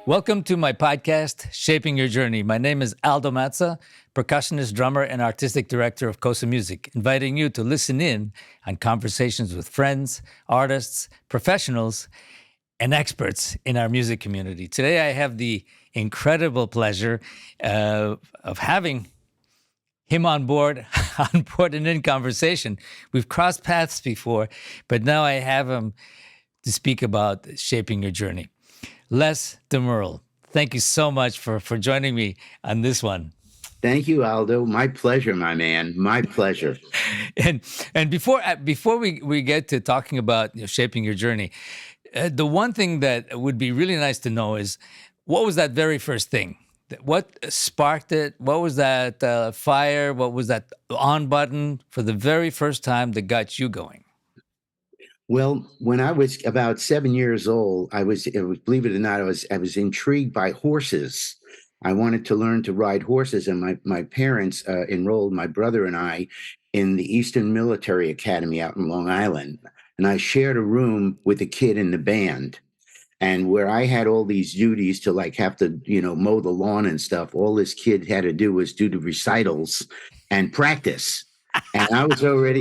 Welcome to my podcast, Shaping Your Journey. My name is Aldo Mazza, percussionist, drummer, and artistic director of Kosa Music, inviting you to listen in on conversations with friends, artists, professionals, and experts in our music community. Today, I have the incredible pleasure of having him on board and in conversation. We've crossed paths before, but now I have him to speak about shaping your journey. Les DeMerle, thank you so much for joining me on this one. Thank you, Aldo. My pleasure, my man. My pleasure. And before we get to talking about shaping your journey, the one thing that would be really nice to know is what was that very first thing? What sparked it? What was that fire? What was that on button for the very first time that got you going? Well, when I was about 7 years old, believe it or not, I was intrigued by horses. I wanted to learn to ride horses, and my parents enrolled my brother and I in the Eastern Military Academy out in Long Island. And I shared a room with a kid in the band. And where I had all these duties to have to, mow the lawn and stuff, all this kid had to do was do the recitals and practice. And I was already,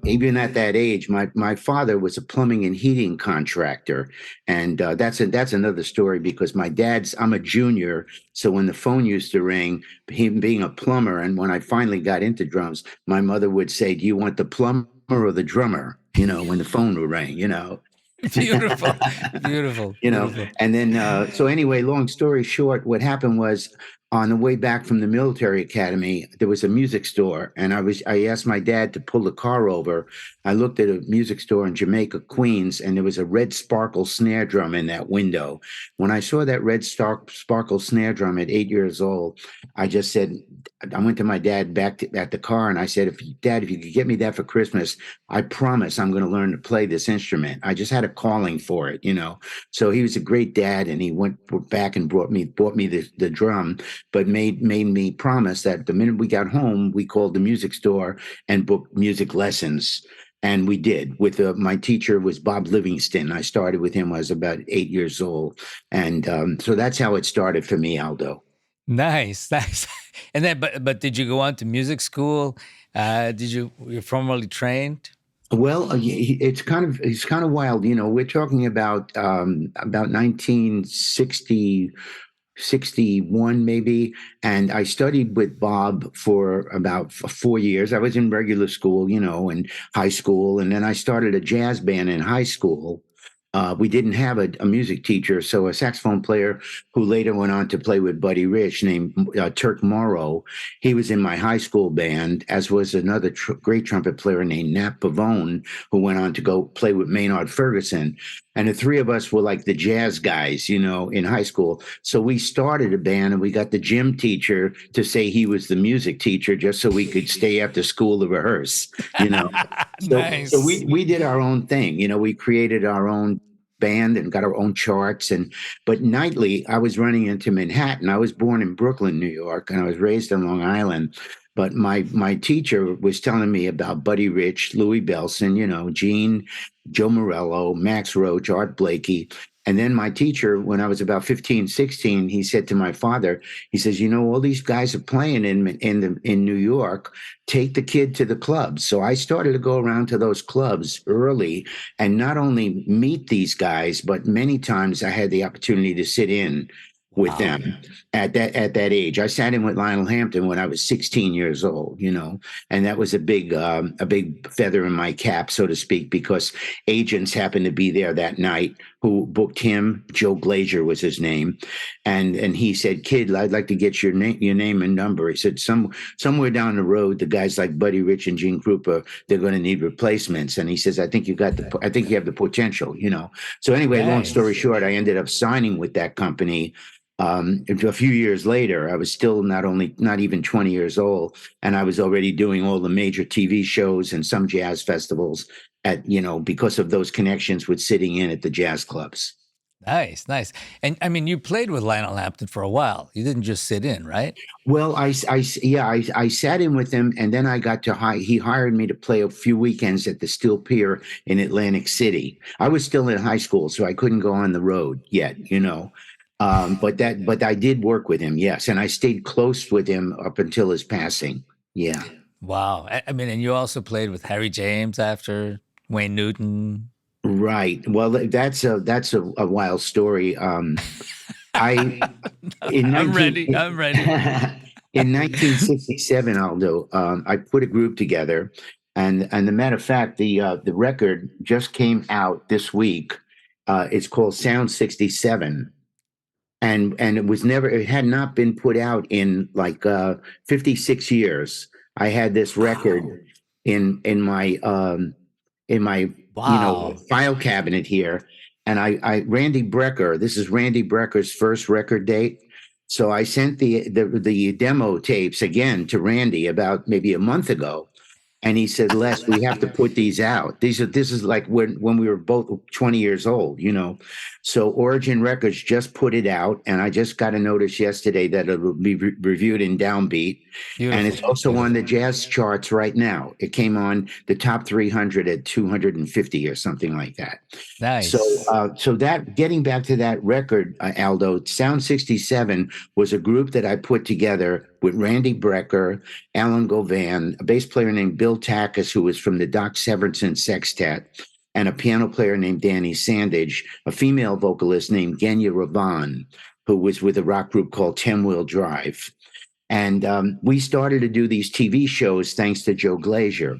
even at that age, my father was a plumbing and heating contractor. And that's another story because I'm a junior. So when the phone used to ring, him being a plumber, and when I finally got into drums, my mother would say, "Do you want the plumber or the drummer?" When the phone would ring, Beautiful, beautiful. And then, so anyway, long story short, what happened was on the way back from the military academy, there was a music store, and I asked my dad to pull the car over. I looked at a music store in Jamaica, Queens, and there was a red sparkle snare drum in that window. When I saw that red sparkle snare drum at 8 years old, I just said, I went to my dad at the car, and I said, Dad, if you could get me that for Christmas, I promise I'm going to learn to play this instrument. I just had a calling for it, So he was a great dad, and he went back and bought me the drum, but made me promise that the minute we got home, we called the music store and booked music lessons. And we did. My teacher was Bob Livingston. I started with him when I was about 8 years old. And so that's how it started for me, Aldo. Nice. And then, but did you go on to music school? You're formally trained? Well, it's kind of wild. We're talking about 1960. 61 maybe, and I studied with Bob for about 4 years. I was in regular school, and high school, and then I started a jazz band in high school. We didn't have a music teacher, so a saxophone player who later went on to play with Buddy Rich named Turk Morrow. He was in my high school band, as was another great trumpet player named Nat Pavone, who went on to go play with Maynard Ferguson. And the three of us were like the jazz guys, in high school. So we started a band, and we got the gym teacher to say he was the music teacher just so we could stay after school to rehearse, Nice. So we did our own thing. We created our own band and got our own charts. But nightly, I was running into Manhattan. I was born in Brooklyn, New York, and I was raised on Long Island. But my teacher was telling me about Buddy Rich, Louis Belson, Gene, Joe Morello, Max Roach, Art Blakey. And then my teacher, when I was about 15, 16, he said to my father, he says, all these guys are playing in New York. Take the kid to the clubs. So I started to go around to those clubs early and not only meet these guys, but many times I had the opportunity to sit in with them at that age. I sat in with Lionel Hampton when I was 16 years old, and that was a big feather in my cap, so to speak, because agents happened to be there that night who booked him. Joe Glazier was his name, and he said, "Kid, I'd like to get your name and number." He said, somewhere down the road, the guys like Buddy Rich and Gene Krupa, they're going to need replacements. And he says, I think you have the potential, So anyway, Long story short, I ended up signing with that company. A few years later, I was still not even 20 years old, and I was already doing all the major TV shows and some jazz festivals because of those connections with sitting in at the jazz clubs. Nice, nice. And I mean, you played with Lionel Hampton for a while. You didn't just sit in, right? Well, yeah, I sat in with him, and then I got to he hired me to play a few weekends at the Steel Pier in Atlantic City. I was still in high school, so I couldn't go on the road yet. But I did work with him, yes, and I stayed close with him up until his passing. Yeah. Wow. I mean, and you also played with Harry James after Wayne Newton. Right. Well, that's a wild story. I in I'm 19 ready. I'm ready. in 1967, Aldo, I put a group together, and the matter of fact, the record just came out this week. It's called Sound 67, and it had not been put out in like 56 years. I had this record Wow. in my Wow. file cabinet here, and I Randy Brecker. This is Randy Brecker's first record date. So I sent the demo tapes again to Randy about maybe a month ago, and he said, Les, we have to put these out. This is like when we were both 20 years old. So Origin Records just put it out, and I just got a notice yesterday that it'll be reviewed in Downbeat. And it's Beautiful. also on the jazz charts right now. It came on the top 300 at 250 or something like that. So, Nice. so that getting back to that record, Aldo, Sound 67 was a group that I put together with Randy Brecker, Alan Govan, a bass player named Bill Takis, who was from the Doc Severinsen Sextet, and a piano player named Danny Sandage, a female vocalist named Genya Ravan, who was with a rock group called 10 Wheel Drive. And we started to do these TV shows thanks to Joe Glazier.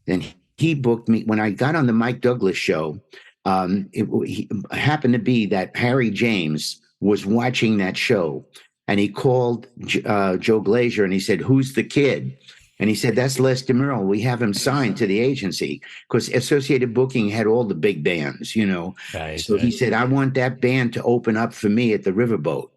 Then he booked me when I got on the Mike Douglas show. It happened to be that Harry James was watching that show, and he called Joe Glazier and he said, "Who's the kid?" And he said, "That's Les DeMerle. We have him signed to the agency," because Associated Booking had all the big bands. Right, So he right. said, "I want that band to open up for me at the Riverboat."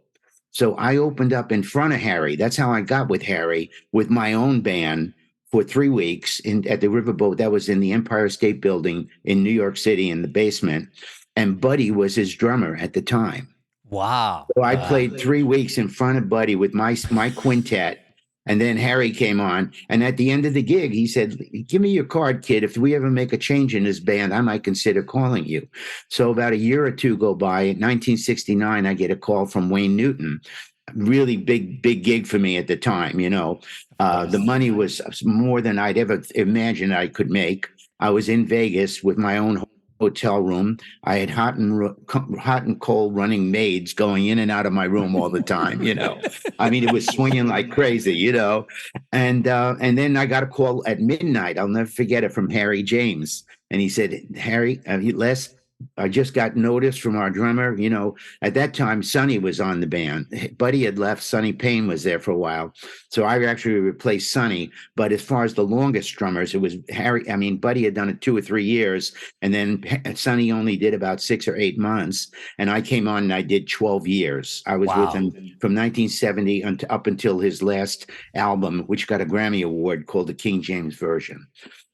So I opened up in front of Harry. That's how I got with Harry, with my own band for 3 weeks at the Riverboat. That was in the Empire State Building in New York City in the basement. And Buddy was his drummer at the time. Wow. So I Wow. played 3 weeks in front of Buddy with my quintet. And then Harry came on. And at the end of the gig, he said, "Give me your card, kid. If we ever make a change in this band, I might consider calling you." So about a year or two go by. In 1969, I get a call from Wayne Newton. Really big gig for me at the time. Of The course. money was more than I'd ever imagined I could make. I was in Vegas with my own hotel room. I had hot and cold running maids going in and out of my room all the time. I mean, it was swinging like crazy. And then I got a call at midnight. I'll never forget it, from Harry James, and he said, "Harry, Les, I just got notice from our drummer. At that time, Sonny was on the band. Buddy had left. Sonny Payne was there for a while. So I actually replaced Sonny. But as far as the longest drummers, it was Harry. I mean, Buddy had done it 2 or 3 years. And then Sonny only did about 6 or 8 months. And I came on and I did 12 years. I was with Wow. him from 1970 up until his last album, which got a Grammy Award, called the King James Version.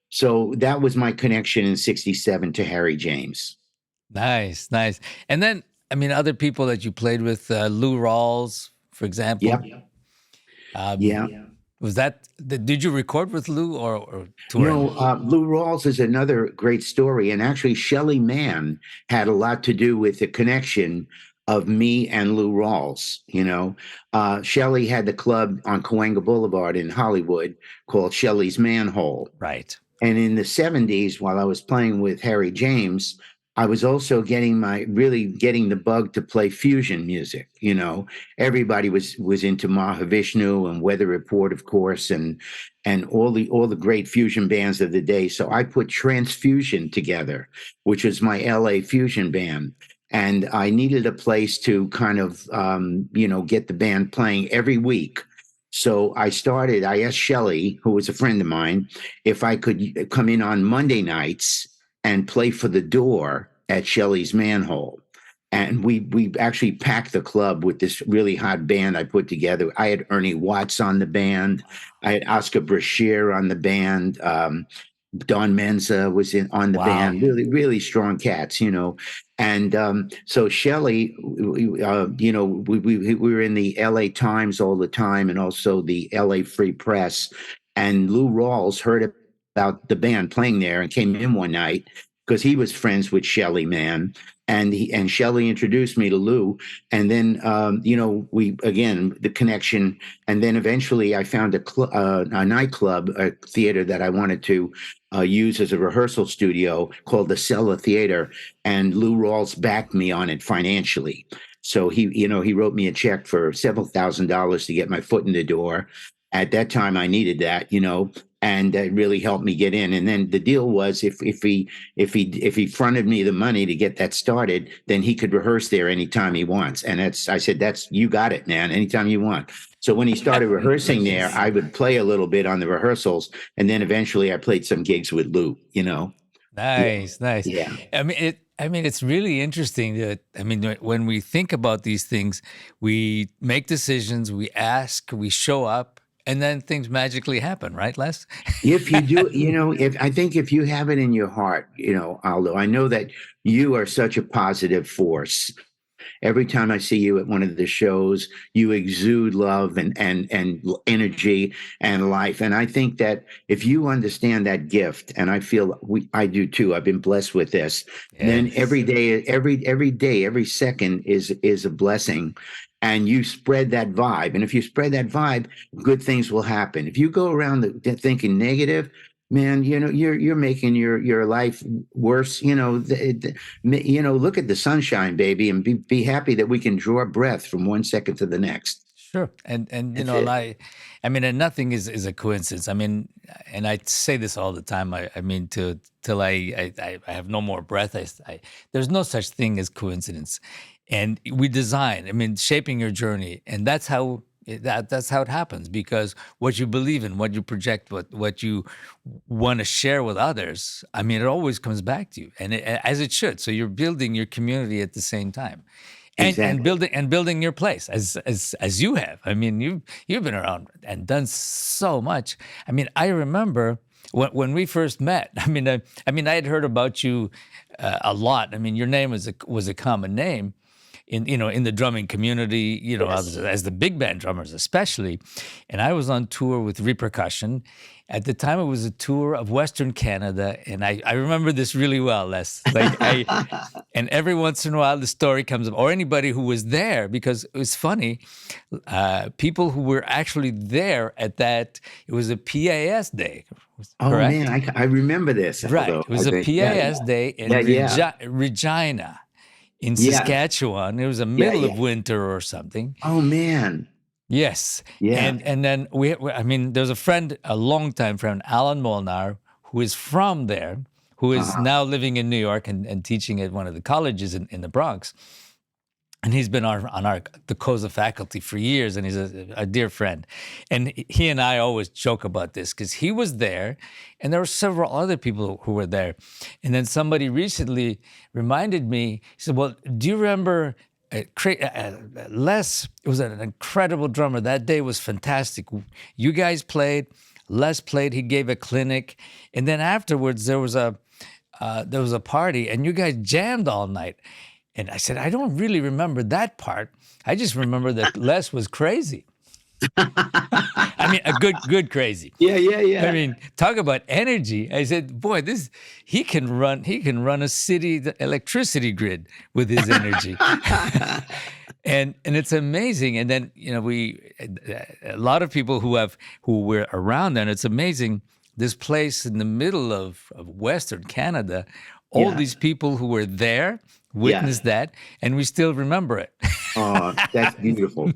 So that was my connection in 67 to Harry James. Nice, nice. And then, I mean, other people that you played with, Lou Rawls, for example. Yep. Um, Yeah. was that, did you record with Lou or touring? No, Lou Rawls is another great story. And actually, Shelley Mann had a lot to do with the connection of me and Lou Rawls. Shelley had the club on Cahuenga Boulevard in Hollywood called Shelley's Manhole. Right. And in the 70s, while I was playing with Harry James, I was also really getting the bug to play fusion music. Everybody was into Mahavishnu and Weather Report, of course, and all the great fusion bands of the day. So I put Transfusion together, which was my LA fusion band. And I needed a place to kind of, get the band playing every week. So I asked Shelley, who was a friend of mine, if I could come in on Monday nights and play for the Door at Shelley's Manhole. And we actually packed the club with this really hot band I put together. I had Ernie Watts on the band. I had Oscar Brashear on the band. Don Menza was in on the Wow. band. Really, really strong cats, And so Shelley, we were in the L.A. Times all the time, and also the L.A. Free Press. And Lou Rawls heard about the band playing there and came in one night because he was friends with Shelley, man. And Shelley introduced me to Lou, and then we again the connection, and then eventually I found a nightclub, a theater that I wanted to use as a rehearsal studio called the Cellar Theater, and Lou Rawls backed me on it financially. So he wrote me a check for several $1,000s to get my foot in the door. At that time, I needed that, and it really helped me get in. And then the deal was, if he fronted me the money to get that started, then he could rehearse there anytime he wants. And I said, that's you got it, man. Anytime you want. So when he started rehearsing there, I would play a little bit on the rehearsals, and then eventually I played some gigs with Lou. Yeah, Nice, nice. yeah. I mean, it's really interesting that, I mean, when we think about these things, we make decisions, we ask, we show up, and then things magically happen, right, Les? If you do, if I think if you have it in your heart, Aldo, I know that you are such a positive force. Every time I see you at one of the shows, you exude love and energy and life. And I think that if you understand that gift, and I feel I do too. I've been blessed with this. Then Yes. every day, every second is a blessing. And you spread that vibe. And if you spread that vibe, good things will happen. If you go around thinking negative, man, you're making your life worse. Look at the sunshine, baby, and be happy that we can draw breath from one second to the next. Sure. And That's it. I mean, and nothing is a coincidence. I mean, and I say this all the time. I mean, till I have no more breath. There's no such thing as coincidence. And we design, I mean, shaping your journey. And that's how it happens, because what you believe in, what you project, what you want to share with others, I mean, it always comes back to you, and as it should. So you're building your community at the same time, and Exactly. building your place as you have. I mean, you've been around and done so much. I mean, I remember when we first met. I had heard about you a lot. I mean, your name was a common name in the drumming community, Yes. as the big band drummers especially. And I was on tour with Repercussion. At the time, it was a tour of Western Canada, and I remember this really well, Les. And every once in a while, the story comes up, or anybody who was there, because it was funny. People who were actually there at that, it was a PAS day, Oh man, correct? I remember this, Right. Aldo. It I was a think. Yeah, PAS day in yeah, yeah, Regina, in yeah, Saskatchewan. It was the yeah, middle of yeah. winter or something. Oh man, Yes, yeah. and then I mean, there's a friend, a longtime friend, Alan Molnar, who is from there, who is Uh-huh. now living in New York and teaching at one of the colleges in the Bronx. And he's been on our the COSA faculty for years, and he's a dear friend. And he and I always joke about this because he was there, and there were several other people who were there. And then somebody recently reminded me. He said, "Well, do you remember Les? It was an incredible drummer. That day was fantastic. You guys played. Les played. He gave a clinic, and then afterwards there was a party, and you guys jammed all night." And I said, I don't really remember that part. I just remember that Les was crazy. I mean, a good crazy. Yeah, yeah, I yeah. mean, talk about energy. I said, boy, he can run a city the electricity grid with his energy. And it's amazing. And then, a lot of people who were around then, it's amazing. This place in the middle of Western Canada, all Yeah, these people who were there yeah. witnessed that, and we still remember it. Oh, that's beautiful.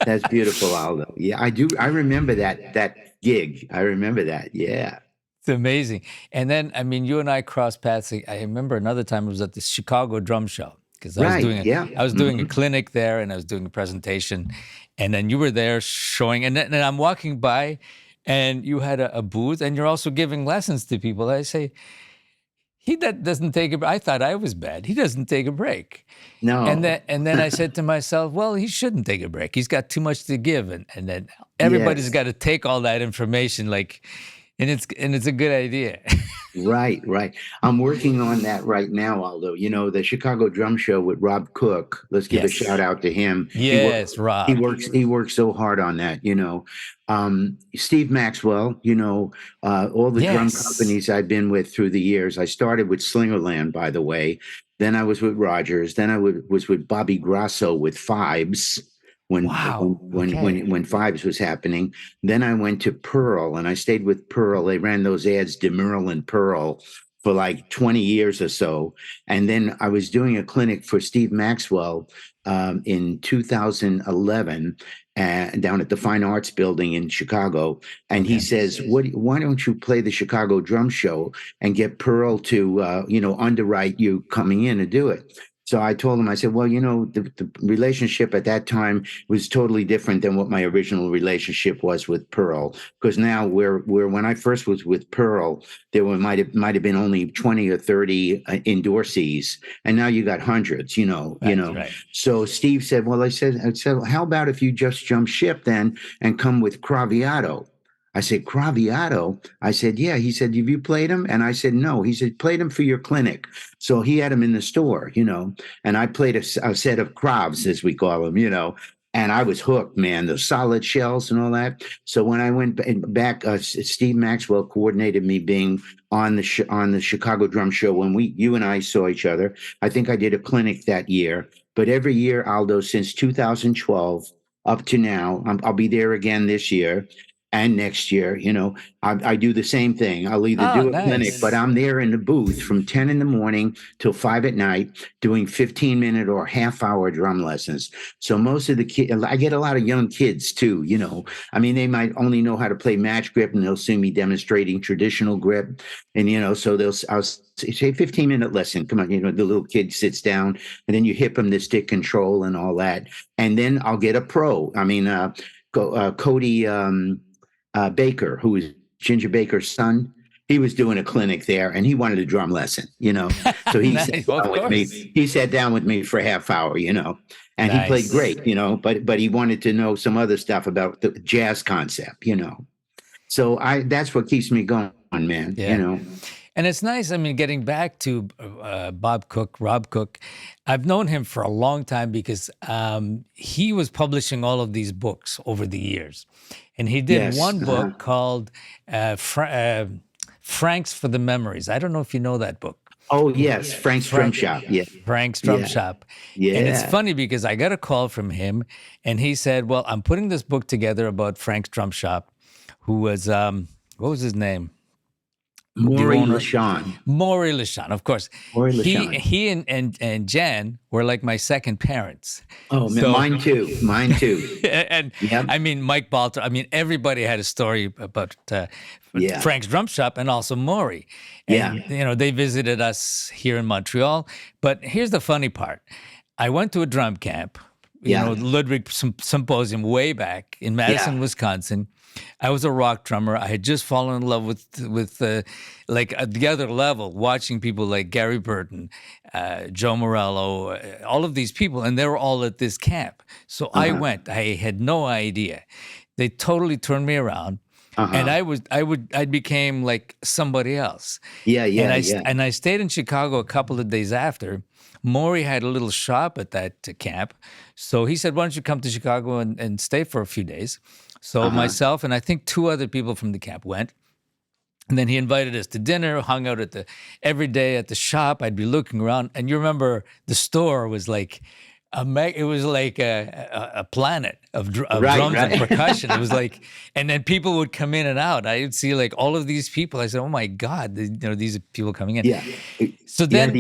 That's beautiful, Aldo. Yeah, I do. I remember that gig. I remember that. Yeah. It's amazing. And then, I mean, you and I crossed paths. I remember another time it was at the Chicago Drum Show, because Right. Yeah. I was doing a Mhm. clinic there, and I was doing a presentation, and then you were there showing, and then I'm walking by, and you had a booth, and you're also giving lessons to people. I say, he that doesn't take a break. I thought I was bad. He doesn't take a break. And No. then I said to myself, well, he shouldn't take a break. He's got too much to give. And then everybody's Yes. got to take all that information. Like, and it's a good idea. Right, right. I'm working on that right now, Aldo. You know, the Chicago Drum Show with Rob Cook. Let's give a shout Yes. out to him. Yes, Rob. He works so hard on that, you know. Steve Maxwell, you know, all the drum Yes. companies I've been with through the years. I started with Slingerland, by the way. Then I was with Rogers. Then was with Bobby Grasso with Fibes Wow. Okay. when Fibes was happening. Then I went to Pearl and I stayed with Pearl. They ran those ads, DeMerle and Pearl, for like 20 years or so. And then I was doing a clinic for Steve Maxwell in 2011 down at the Fine Arts Building in Chicago. And he Okay. says, why don't you play the Chicago Drum Show and get Pearl to, underwrite you coming in and do it? So I told him, I said, well, you know, the relationship at that time was totally different than what my original relationship was with Pearl. Because now we're when I first was with Pearl, there might have been only 20 or 30 endorsees, and now you got hundreds, Right. Right. So Steve said, well, I said, how about if you just jump ship then and come with Craviato? I said, Craviato? I said, yeah. He said, have you played him? And I said, no. He said, played him for your clinic. So he had him in the store, and I played a set of Kravs, as we call them, and I was hooked, man, the solid shells and all that. So when I went back, Steve Maxwell coordinated me being on the Chicago Drum Show when you and I saw each other. I think I did a clinic that year, but every year, Aldo, since 2012 up to now, I'll be there again this year. And next year, I do the same thing. I'll either Oh, do a clinic, but nice. I'm there in the booth from 10 in the morning till 5 at night doing 15-minute or half-hour drum lessons. So most of the kids, I get a lot of young kids too, I mean, they might only know how to play match grip and they'll see me demonstrating traditional grip. And, so I'll say 15-minute lesson. Come on, the little kid sits down and then you hip him the stick control and all that. And then I'll get a pro. I mean, Cody, Baker, who is Ginger Baker's son, he was doing a clinic there and he wanted a drum lesson, So he sat Nice. Of down with course. me. He sat down with me for a half hour, and he played Nice. great, but he wanted to know some other stuff about the jazz concept. So that's what keeps me going, man. Yeah. And it's nice. I mean, getting back to Rob Cook, I've known him for a long time because he was publishing all of these books over the years. And he did Yes. one book called Frank's for the Memories. I don't know if you know that book. Oh, yes. Frank's Drum Shop. Yeah. Frank's Drum Yeah. Shop. Yeah. And it's funny because I got a call from him and he said, well, I'm putting this book together about Frank's Drum Shop, who was, what was his name? Maury owner- LaShawn. Maury LaShawn, of course. Maury He LaShawn. he and Jan were like my second parents. Oh, So- mine too. Mine too. And Yep. I mean, Mike Balter, I mean, everybody had a story about Yeah. Frank's Drum Shop and also Maury. And, they visited us here in Montreal. But here's the funny part. I went to a drum camp, Ludwig Symposium way back in Madison, Wisconsin. I was a rock drummer. I had just fallen in love with at the other level, watching people like Gary Burton, Joe Morello, all of these people, and they were all at this camp. So I went. I had no idea. They totally turned me around, and I became like somebody else. And I stayed in Chicago a couple of days after. Maury had a little shop at that camp, so he said, "Why don't you come to Chicago and stay for a few days?" So myself and I think two other people from the camp went. And then he invited us to dinner, hung out every day at the shop. I'd be looking around. And you remember the store was like, it was like a planet of drums and percussion. It was like, and then people would come in and out. I would see like all of these people. I said, oh my God, these are people coming in. Yeah. So then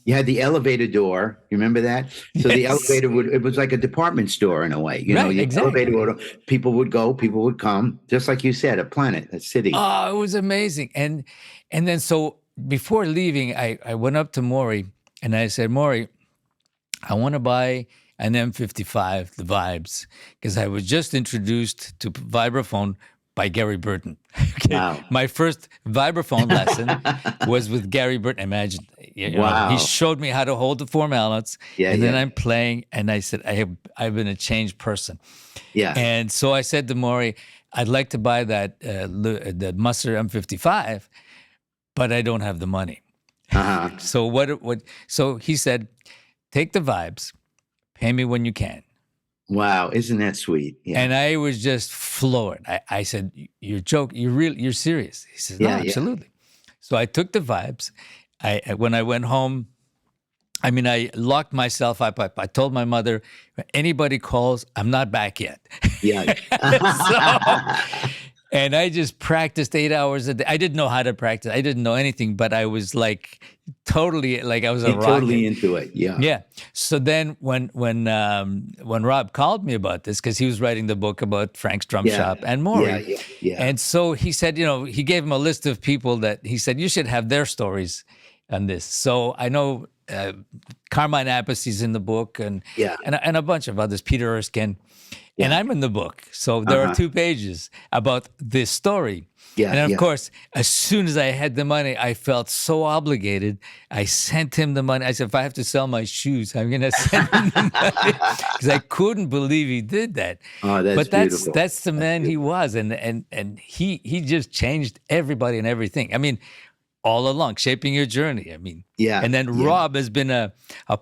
you had the elevator door. You remember that? So the elevator it was like a department store in a way. Exactly. Elevator people would go, people would come, just like you said, a planet, a city. Oh, it was amazing. And then so before leaving, I went up to Maury and I said, Maury, I want to buy an M55, the Vibes, because I was just introduced to vibraphone by Gary Burton. Okay. Wow. My first vibraphone lesson was with Gary Burton. Imagine, Wow. he showed me how to hold the four mallets, and then I'm playing, and I said, I've been a changed person. Yeah. And so I said to Maury, I'd like to buy the Musser M55, but I don't have the money. Uh-huh. So so he said, take the vibes, pay me when you can. Wow, isn't that sweet? Yeah. And I was just floored. I said, you're joking, you're serious. He says, no, Yeah, yeah. absolutely. So I took the vibes. When I went home, I mean, I locked myself up. I told my mother, anybody calls, I'm not back yet. Yeah. So, and I just practiced 8 hours a day. I didn't know how to practice. I didn't know anything, but I was like totally like I was a You're rocket. totally into it. Yeah. Yeah. So then when Rob called me about this, because he was writing the book about Frank's Drum Yeah. Shop and Maury. Yeah. And so he said, he gave him a list of people that he said, you should have their stories on this. So I know Carmine Appice's in the book and a bunch of others, Peter Erskine. Yeah. And I'm in the book. So there are 2 pages about this story. Yeah, And of course, as soon as I had the money, I felt so obligated. I sent him the money. I said, if I have to sell my shoes, I'm going to send him the money. Because I couldn't believe he did that. Oh, that's beautiful. That's the man he was. And he just changed everybody and everything. I mean, all along, shaping your journey. I mean, And then Rob has been a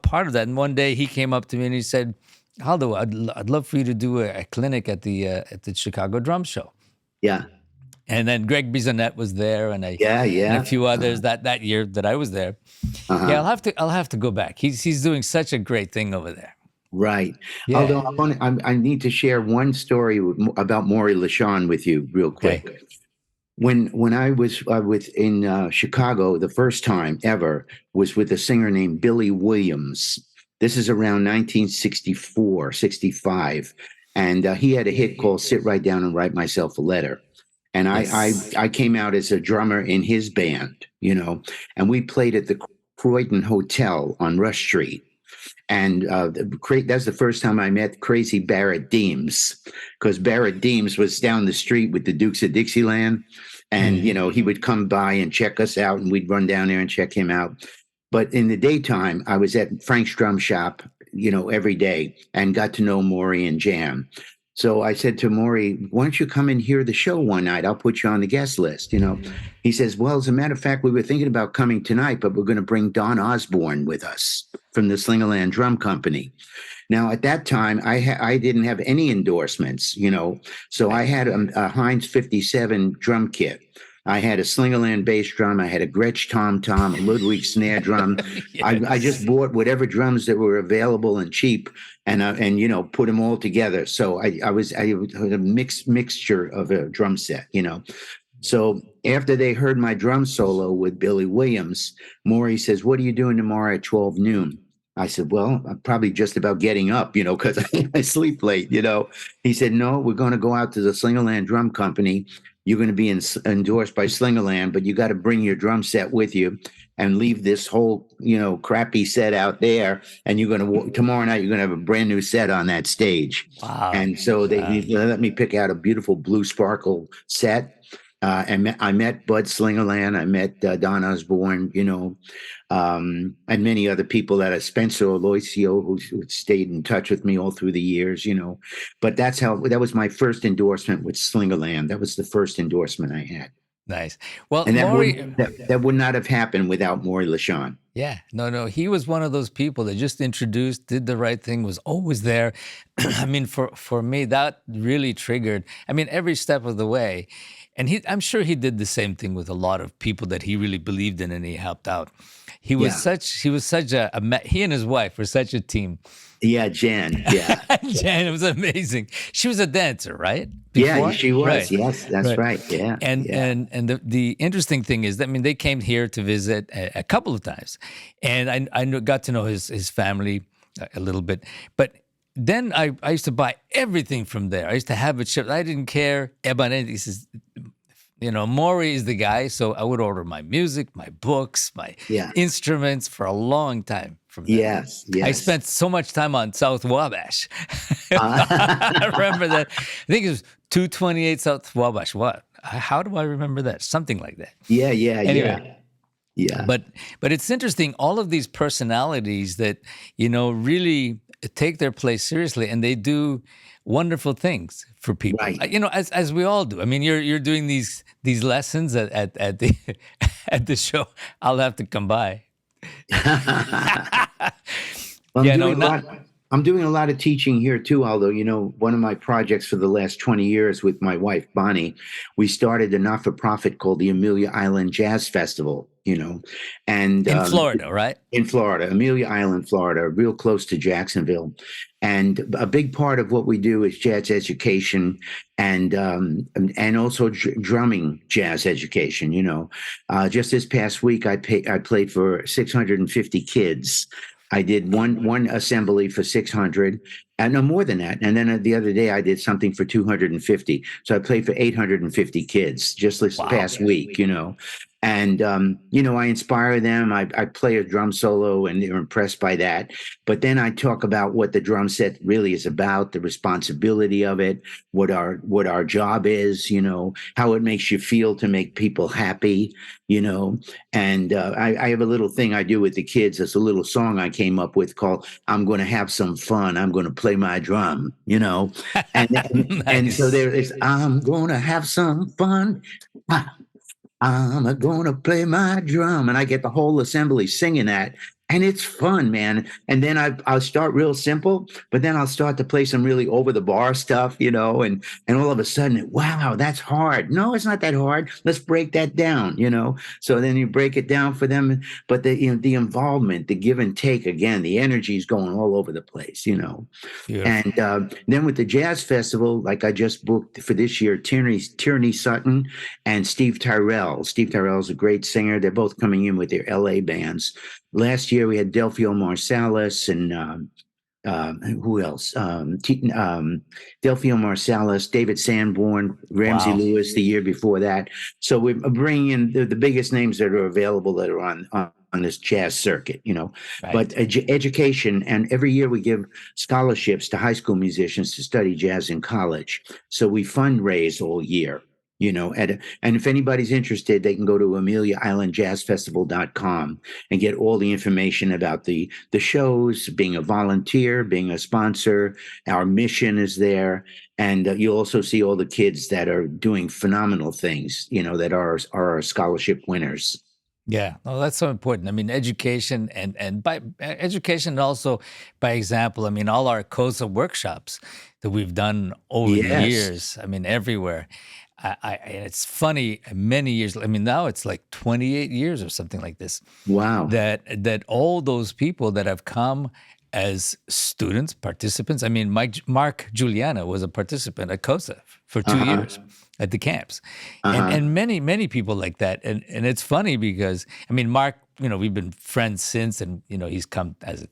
part of that. And one day he came up to me and he said, Aldo, I'd love for you to do a clinic at the Chicago Drum Show. Yeah. And then Greg Bisonette was there, and and a few others that year that I was there. Yeah, I'll have to go back. He's doing such a great thing over there. Right. Yeah. Although I need to share one story about Maury LaShawn with you real quick. Okay. When I was in Chicago, the first time ever was with a singer named Billy Williams. This is around 1964, 65. And he had a hit called Sit Right Down and Write Myself a Letter. And I came out as a drummer in his band, and we played at the Croydon Hotel on Rush Street. And that's the first time I met crazy Barrett Deems, because Barrett Deems was down the street with the Dukes of Dixieland. And, he would come by and check us out, and we'd run down there and check him out. But in the daytime, I was at Frank's Drum Shop, every day, and got to know Maury and jam. So I said to Maury, why don't you come and hear the show one night? I'll put you on the guest list, He says, well, as a matter of fact, we were thinking about coming tonight, but we're going to bring Don Osborne with us from the Slingerland Drum Company. Now, at that time, I didn't have any endorsements, so I had a Heinz 57 drum kit. I had a Slingerland bass drum. I had a Gretsch tom-tom, a Ludwig snare drum. Yes. I just bought whatever drums that were available and cheap, and put them all together. So I had a mixture of a drum set, So after they heard my drum solo with Billy Williams, Maury says, "What are you doing tomorrow at 12 noon?" I said, well, I'm probably just about getting up, because I sleep late, He said, no, we're going to go out to the Slingerland Drum Company. You're going to be endorsed by Slingerland, but you got to bring your drum set with you and leave this whole, crappy set out there. And tomorrow night, you're going to have a brand new set on that stage. Wow. And so they let me pick out a beautiful blue sparkle set. And I met Bud Slingerland. I met Don Osborne, and many other people Spencer Aloisio, who stayed in touch with me all through the years, But that was my first endorsement with Slingerland. That was the first endorsement I had. Nice. Well, and Maury, that would not have happened without Maury LaShawn. Yeah, no. He was one of those people that just introduced, did the right thing, was always there. I mean, for me, that really triggered, every step of the way. And I'm sure he did the same thing with a lot of people that he really believed in and he helped out. He was such he and his wife were such a team. Yeah, Jan. Yeah. Jan, it was amazing. She was a dancer, right? Before? Yeah, she was. Right. Yes, that's right. Yeah. And the interesting thing is that, they came here to visit a couple of times. And I got to know his family a little bit. But then I used to buy everything from there. I used to have it shipped. I didn't care about anything. He says, Maury is the guy. So I would order my music, my books, my instruments for a long time from there. Yes. I spent so much time on South Wabash. I remember that. I think it was 228 South Wabash. What? How do I remember that? Something like that. Yeah. Anyway. Yeah. But it's interesting, all of these personalities that, really take their place seriously, and they do wonderful things for people. Right. As we all do. I mean, you're doing these lessons at the at the show. I'll have to come by. I'm Yeah, no, doing a not lot. I'm doing a lot of teaching here too. Although, one of my projects for the last 20 years with my wife Bonnie, we started a not-for-profit called the Amelia Island Jazz Festival. And in Florida, right? in Florida, Amelia Island, Florida, real close to Jacksonville. And a big part of what we do is jazz education and also drumming jazz education. Just this past week, I played for 650 kids. I did one assembly for 600, and no more than that. And then the other day, I did something for 250. So I played for 850 kids just this Wow. past week. And I inspire them. I play a drum solo, and they're impressed by that. But then I talk about what the drum set really is about, the responsibility of it, what our job is, how it makes you feel to make people happy, And I have a little thing I do with the kids. It's a little song I came up with called "I'm Going to Have Some Fun. I'm Going to Play My Drum," and so Nice. there is "I'm going to have some fun. I'm gonna play my drum," and I get the whole assembly singing that, and it's fun, man. And then I'll start real simple, but then I'll start to play some really over the bar stuff, and all of a sudden, wow, that's hard. No, it's not that hard. Let's break that down. So then you break it down for them, but the involvement, the give and take, again, the energy is going all over the place. Beautiful. And then with the jazz festival, like I just booked for this year, Tierney Sutton and Steve Tyrell. Steve Tyrell is a great singer. They're both coming in with their LA bands. Last year we had Delphio Marsalis and who else? Delphio Marsalis, David Sanborn, Ramsey Wow. Lewis the year before that. So we're bringing in the biggest names that are available that are on this jazz circuit. But Right. education, and every year we give scholarships to high school musicians to study jazz in college. So we fundraise all year. And if anybody's interested, they can go to AmeliaIslandJazzFestival.com and get all the information about the shows, being a volunteer, being a sponsor. Our mission is there. And you'll also see all the kids that are doing phenomenal things, that are our scholarship winners. Yeah, oh, that's so important. I mean, education and by education and also by example. I mean, all our COSA workshops that we've done over the Yes. years. I mean, everywhere. And it's funny. Many years. I mean, now it's like 28 years or something like this. Wow. That all those people that have come as students, participants. I mean, Mark Juliana was a participant at COSA for 2 years Uh-huh. at the camps, and Uh-huh. many people like that. And it's funny because I mean, Mark, we've been friends since, and he's come as a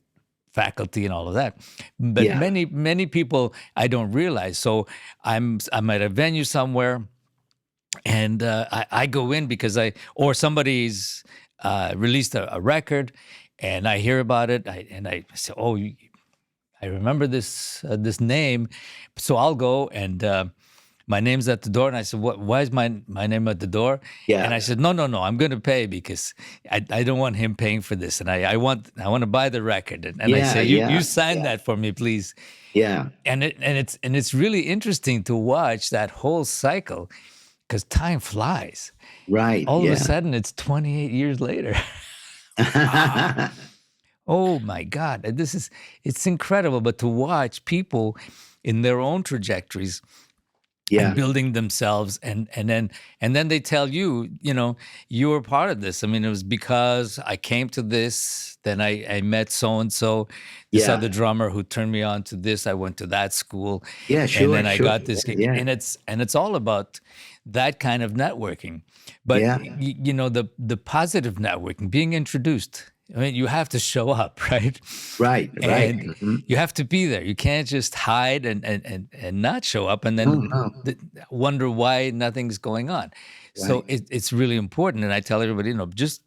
faculty and all of that. But Yeah. many people I don't realize. So I'm at a venue somewhere, and I go in because or somebody's released a record, and I hear about it, and I say, "Oh, I remember this name," so I'll go and my name's at the door, and I said, "What? Why is my name at the door?" And I Yeah. said, "No, I'm going to pay because I don't want him paying for this, and I want to buy the record." And I Yeah. say, "You Yeah. sign that for me, please." Yeah. And it's really interesting to watch that whole cycle because time flies. Right. All of a Yeah. sudden, it's 28 years later. Wow. Oh my God. It's incredible. But to watch people in their own trajectories and Yeah. building themselves and then they tell you, you were part of this. I mean, it was because I came to this, then I met so and so, this Yeah. other drummer who turned me on to this. I went to that school, Yeah. and Sure. then I Sure. got this gig. Yeah. And it's all about that kind of networking. But Yeah. the positive networking, being introduced. I mean, you have to show up, right? Right. Right. And Mhm. you have to be there. You can't just hide and not show up and Oh, then no. wonder why nothing's going on. So Right. it's really important. And I tell everybody, just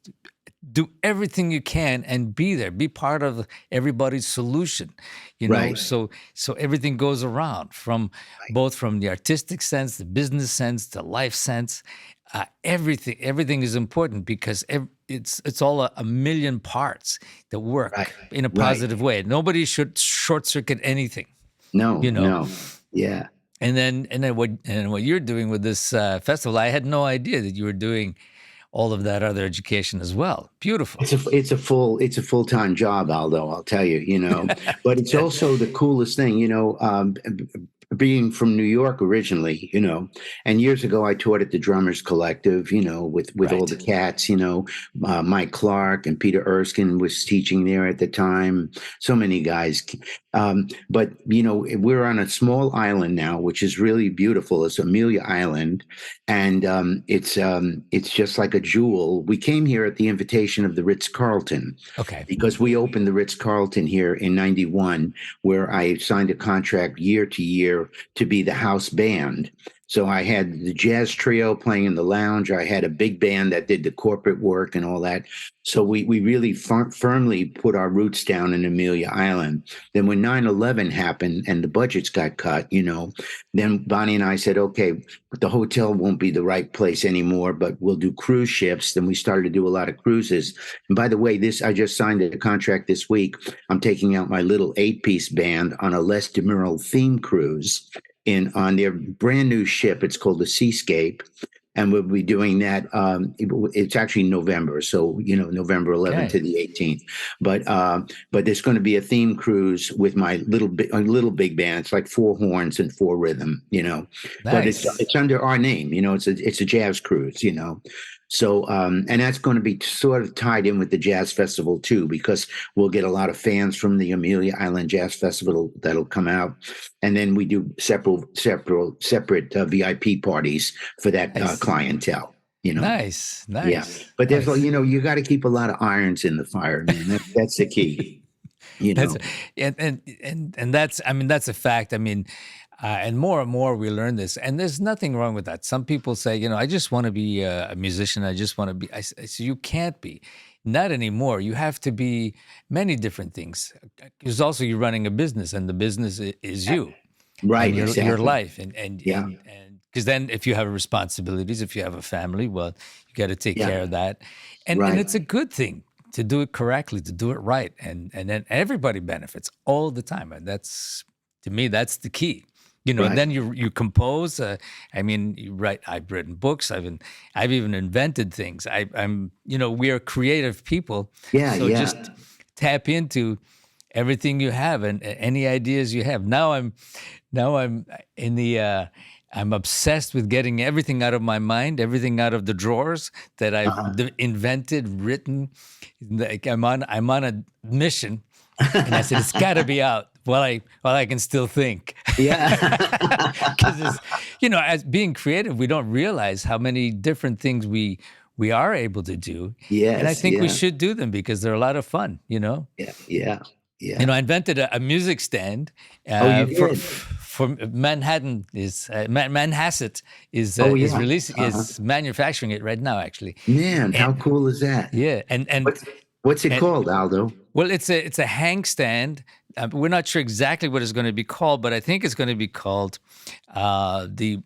do everything you can and be there. Be part of everybody's solution. Right. So everything goes around both from the artistic sense, the business sense, the life sense. Everything is important because it's all a million parts that work Right. in a Right. positive way. Nobody should short circuit anything. No, you know. no. Yeah. And then what you're doing with this festival, I had no idea that you were doing all of that other education as well. Beautiful. It's a full-time job, Aldo, I'll tell you, but it's Yeah. also the coolest thing, being from New York originally, and years ago I taught at the Drummers Collective, with all the Right. cats, Mike Clark and Peter Erskine was teaching there at the time. So many guys. But we're on a small island now, which is really beautiful. It's Amelia Island, and it's just like a jewel. We came here at the invitation of the Ritz-Carlton Okay. because we opened the Ritz-Carlton here in '91, where I signed a contract year to year to be the house band. So I had the jazz trio playing in the lounge. I had a big band that did the corporate work and all that. So we really firmly put our roots down in Amelia Island. Then when 9/11 happened and the budgets got cut, then Bonnie and I said, okay, the hotel won't be the right place anymore, but we'll do cruise ships. Then we started to do a lot of cruises. And by the way, I just signed a contract this week. I'm taking out my little 8-piece band on a Les DeMerle theme cruise on their brand new ship. It's called the Seascape. And we'll be doing that. It's actually November, so November 11th Okay. to the 18th. But there's going to be a theme cruise with my little big band. It's like 4 horns and 4 rhythm, But Nice. it's under our name, It's a jazz cruise, So and that's going to be sort of tied in with the jazz festival too, because we'll get a lot of fans from the Amelia Island Jazz Festival that'll come out, and then we do separate VIP parties for that Nice. clientele. Nice. Yeah, Nice. but there's Nice. you got to keep a lot of irons in the fire, man. That's the key. That's and that's, I mean, that's a fact. I mean, and more we learn this, and there's nothing wrong with that. Some people say, I just want to be a musician. I just want to be. I say, you can't be, not anymore. You have to be many different things. Because also you're running a business, and the business is you Right, and your exactly. life, and Yeah, because then if you have responsibilities, if you have a family, well, you got to take yeah, care of that, and right, it's a good thing to do it correctly, to do it right, and then everybody benefits all the time, and that's, to me, that's the key. And right. then you compose. I mean, you write. I've written books. I've even invented things. I'm we are creative people, Yeah, so yeah. just tap into everything you have and any ideas you have. Now I'm in the. I'm obsessed with getting everything out of my mind, everything out of the drawers that I've Uh-huh. invented, written. Like I'm on a mission, and I said it's got to be out while I can still think. Yeah. Because as being creative, we don't realize how many different things we are able to do, and I Yes, think we yeah, should do them because they're a lot of fun. yeah, yeah, yeah. I invented a music stand Oh, you for did? for Manhattan is Manhasset Oh, is yeah. releasing Uh-huh. is manufacturing it right now, actually. Man, how And cool is that? yeah, What's what's it and called, Aldo? well, it's a hang stand. We're not sure exactly what it's going to be called, but I think it's going to be called the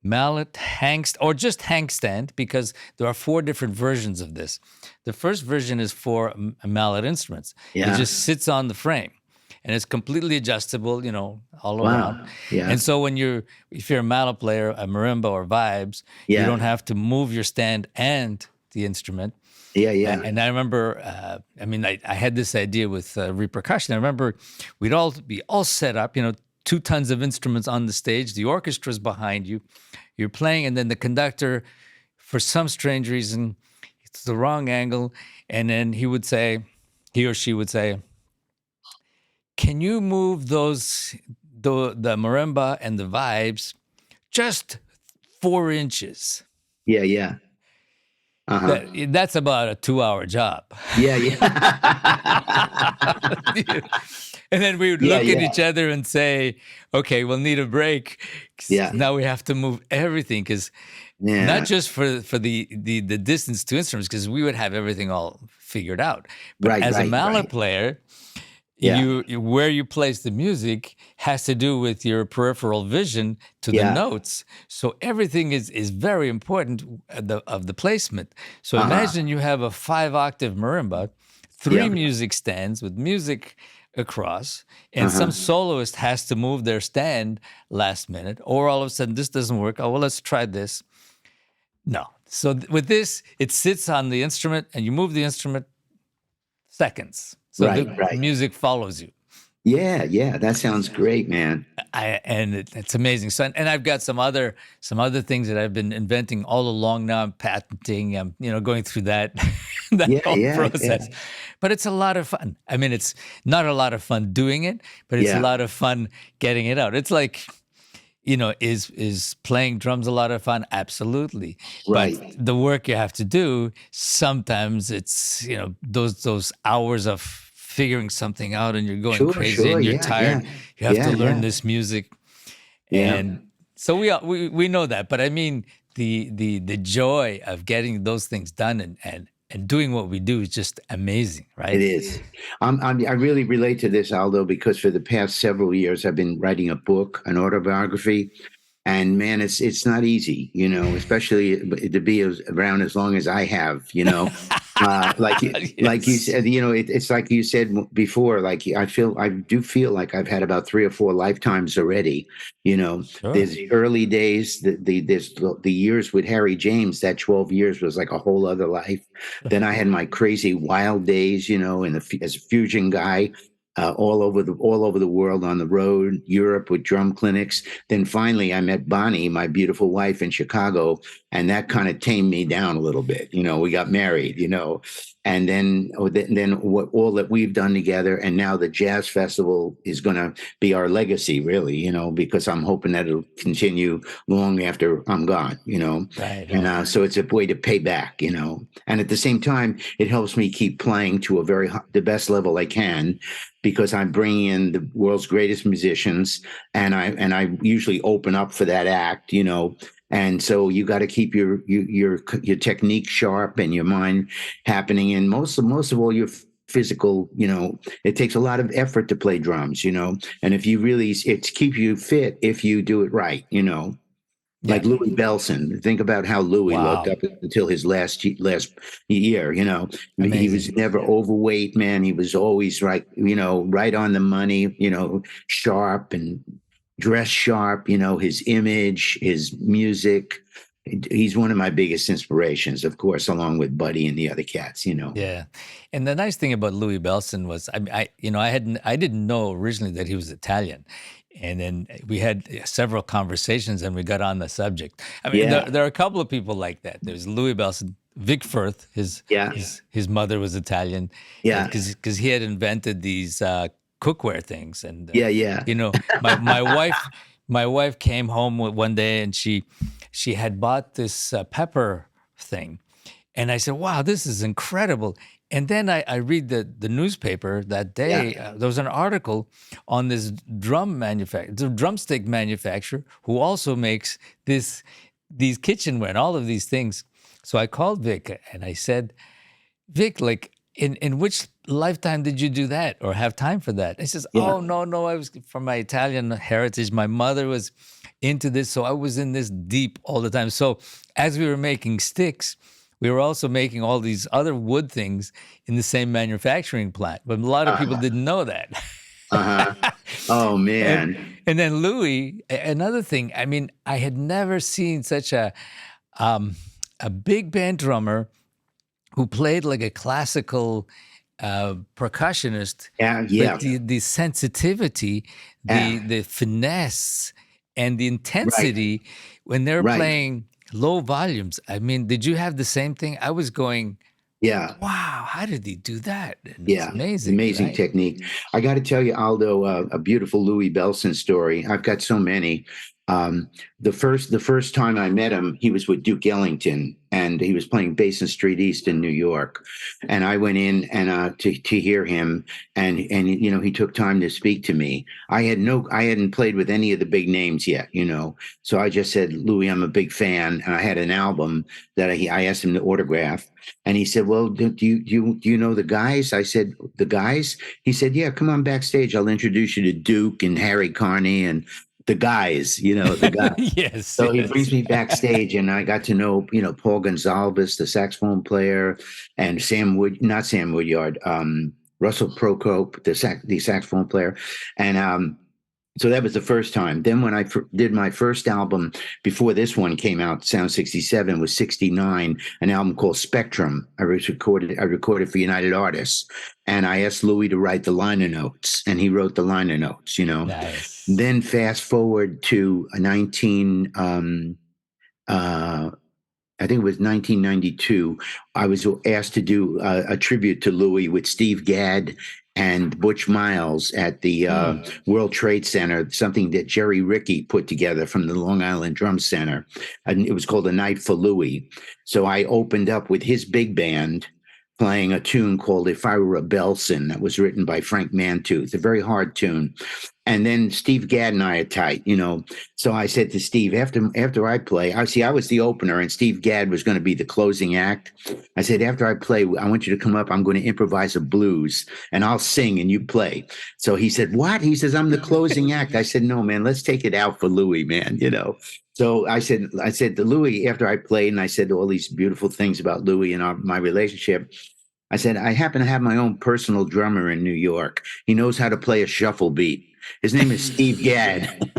mallet hang or just hang stand, because there are 4 different versions of this. The first version is for mallet instruments. It Yeah. just sits on the frame, and it's completely adjustable, all around. Wow. Yeah. And so if you're a mallet player, a marimba or vibes, you Yeah. don't have to move your stand and the instrument. Yeah. And, Yeah. and I remember, I had this idea with repercussion. I remember we'd all be all set up, 2 tons of instruments on the stage. The orchestra's behind you. You're playing, and then the conductor, for some strange reason, it's the wrong angle. And then he or she would say, "Can you move the marimba and the vibes just 4 inches?" Yeah. Yeah. Uh-huh. That's about a 2-hour job. Yeah. Yeah. And then we would Yeah. look at Yeah. each other and say, "Okay, we'll need a break. 'Cause Yeah. now we have to move everything, because not Yeah. just for the distance to instruments, because we would have everything all figured out, but Right. as a Right. mallet Right. player, Yeah. where you place the music has to do with your peripheral vision to the Yeah. notes. So everything is very important of the placement. So Uh-huh. imagine you have a 5-octave marimba, 3 Yeah. music stands with music across, and some Uh-huh. soloist has to move their stand last minute, or all of a sudden this doesn't work. Oh, well, let's try this. No. So with this, it sits on the instrument and you move the instrument seconds. So Right, the right. music follows you. Yeah, yeah. That sounds great, man. It's amazing. So and I've got some other things that I've been inventing all along now. I'm patenting. I'm going through that that Yeah, whole yeah, process. yeah. But it's a lot of fun. I mean, it's not a lot of fun doing it, but it's a Yeah, lot of fun getting it out. It's like, is playing drums a lot of fun? Absolutely. But right. the work you have to do, sometimes it's, those hours of figuring something out and you're going Sure, crazy sure. and you're Yeah, yeah. tired. You have to Yeah, learn yeah. this music. Yeah. And so we know that. But I mean, the joy of getting those things done and doing what we do is just amazing, It right? is. I really relate to this, Aldo, because for the past several years I've been writing a book, an autobiography, and man, it's not easy, especially to be around as long as I have, like you Yes. said, it's like you said before, like I do feel like I've had about 3 or 4 lifetimes already. Sure. There's the early days, there's the years with Harry James. That 12 years was like a whole other life. Then I had my crazy wild days, as a fusion guy. All over the world on the road, Europe with drum clinics. Then finally, I met Bonnie, my beautiful wife, in Chicago, and that kind of tamed me down a little bit. We got married, and then what all that we've done together, and now the jazz festival is going to be our legacy, really, because I'm hoping that it'll continue long after I'm gone, Right, and right. so it's a way to pay back, and at the same time, it helps me keep playing to the best level I can, because I'm bringing in the world's greatest musicians, and I usually open up for that act, and so you got to keep your technique sharp and your mind happening, and most of all your physical. It takes a lot of effort to play drums, and if you really, it keeps you fit if you do it right, like Yeah. Louis Belson. Think about how Louis looked Wow. up until his last year. He was Amazing. never overweight, man. He was always right, right on the money. Sharp and dressed sharp. His image, his music. He's one of my biggest inspirations, of course, along with Buddy and the other cats. Yeah. And the nice thing about Louis Belson was, I didn't know originally that he was Italian. And then we had several conversations and we got on the subject. I mean, there, Yeah, there are a couple of people like that. There's Louis Belson, Vic Firth, his yeah, his his mother was Italian, yeah, because he had invented these cookware things. And yeah, yeah. my wife came home one day and she had bought this pepper thing. And I said, wow, this is incredible. And then I read the newspaper that Yeah. day. There was an article on this the drumstick manufacturer who also makes these kitchenware and all of these things. So I called Vic and I said, Vic, like, in which lifetime did you do that or have time for that? He says, Yeah. oh, no, no, I was from my Italian heritage. My mother was into this, so I was in this deep all the time. So as we were making sticks, we were also making all these other wood things in the same manufacturing plant. But a lot of people Uh-huh. didn't know that. Uh-huh. Oh and man. and then Louis, another thing, I mean, I had never seen such um, a big band drummer who played like a classical percussionist, Yeah, but yeah, the sensitivity, yeah. the finesse, and the Right, intensity when they're right. playing low volumes. I mean, did you have the same thing? I was going, Yeah, wow, how did he do that? And it's yeah. amazing, Amazing right? technique. I got to tell you, Aldo, a beautiful Louis Belson story. I've got so many. Um, the first time I met him, he was with Duke Ellington, and he was playing Basin Street East in New York. And I went in and to hear him, and he took time to speak to me. I hadn't played with any of the big names yet, so I just said, Louis, I'm a big fan, and I had an album that I asked him to autograph. And he said, well, do you know the guys? I said, the guys? He said, yeah, come on backstage. I'll introduce you to Duke and Harry Carney and the guys, the guys. Yes, So he yes. brings me backstage, and I got to know, Paul Gonsalves, the saxophone player, and Sam Wood, not Sam Woodyard. Russell Procope, the saxophone player, and so that was the first time. Then when I did my first album before this one came out, Sound 67 was 69, an album called Spectrum. I recorded for United Artists, and I asked Louis to write the liner notes, and he wrote the liner notes, you know. Nice. Then fast forward to 19 uh I think it was 1992. I was asked to do a tribute to Louis with Steve Gadd and Butch Miles at the World Trade Center, something that Jerry Rickey put together from the Long Island Drum Center. And it was called A Night for Louis. So I opened up with his big band playing a tune called If I Were a Belson that was written by Frank Mantooth, a very hard tune. And then Steve Gadd and I are tight, you know. So I said to Steve, after I play, I was the opener, and Steve Gadd was going to be the closing act. I said, after I play, I want you to come up. I'm going to improvise a blues, and I'll sing, and you play. So he said, what? He says, I'm the closing act. I said, no, man, let's take it out for Louis, man. You know. So I said to Louis after I played, and I said all these beautiful things about Louis and my relationship. I said, I happen to have my own personal drummer in New York. He knows how to play a shuffle beat. His name is Steve Gadd.